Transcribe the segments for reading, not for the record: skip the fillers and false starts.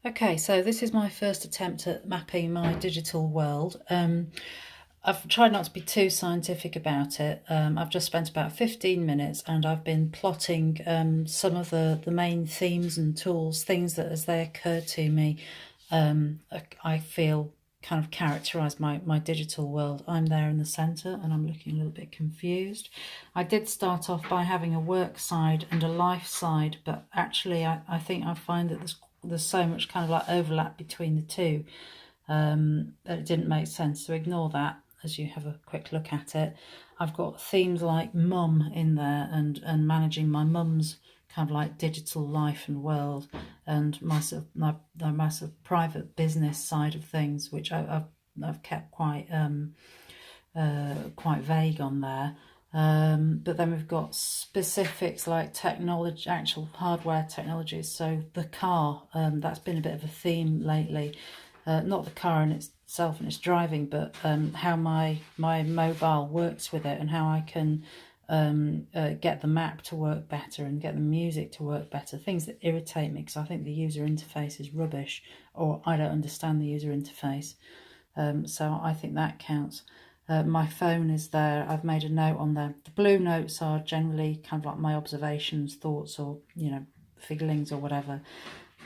Okay, so this is my first attempt at mapping my digital world. I've tried not to be too scientific about it. I've just spent about 15 minutes and I've been plotting some of the main themes and tools, things that as they occur to me, I feel kind of characterize my digital world. I'm there in the center and I'm looking a little bit confused. I did start off by having a work side and a life side, but actually I think I find that there's so much kind of like overlap between the two that it didn't make sense. So ignore that as you have a quick look at it. I've got themes like mum in there and managing my mum's kind of like digital life and world, and my sort of my sort of private business side of things, which I've kept quite vague on there. But then we've got specifics like technology, actual hardware technologies. So the car, that's been a bit of a theme lately. Not the car in itself and its driving, but how my mobile works with it and how I can get the map to work better and get the music to work better. Things that irritate me because I think the user interface is rubbish, or I don't understand the user interface. So I think that counts. My phone is there. I've made a note on there. The blue notes are generally kind of like my observations, thoughts, or feelings or whatever.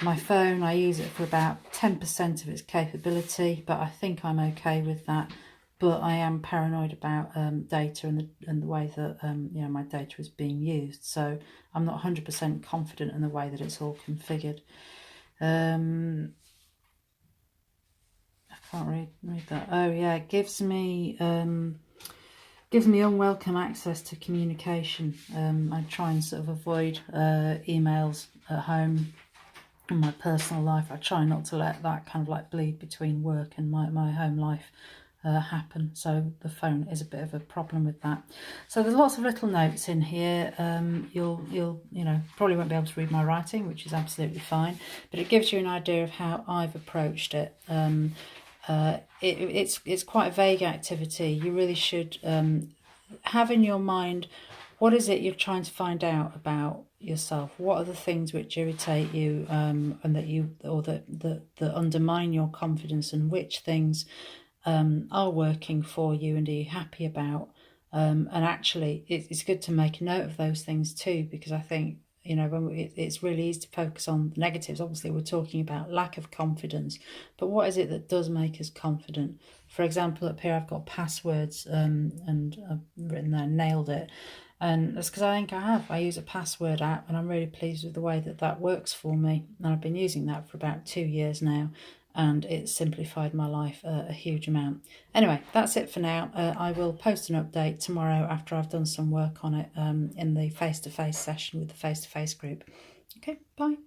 My phone, I use it for about 10% of its capability, but I think I'm okay with that. But I am paranoid about data and the way that my data is being used. So I'm not 100% confident in the way that it's all configured. I can't read that. Oh yeah, it gives me unwelcome access to communication. I try and sort of avoid emails at home in my personal life. I try not to let that kind of like bleed between work and my home life happen. So the phone is a bit of a problem with that. So there's lots of little notes in here. You'll probably won't be able to read my writing, which is absolutely fine, but it gives you an idea of how I've approached it. It's quite a vague activity. You really should have in your mind, what is it you're trying to find out about yourself? What are the things which irritate you and that undermine your confidence, and which things are working for you and are you happy about? And actually, it's good to make a note of those things too, because I think it's really easy to focus on the negatives. Obviously, we're talking about lack of confidence, but what is it that does make us confident? For example, up here I've got passwords, and I've written there nailed it, and that's because I think I use a password app, and I'm really pleased with the way that works for me, and I've been using that for about 2 years now, and it's simplified my life a huge amount. Anyway, that's it for now. I will post an update tomorrow after I've done some work on it in the face-to-face session with the face-to-face group. Okay, bye.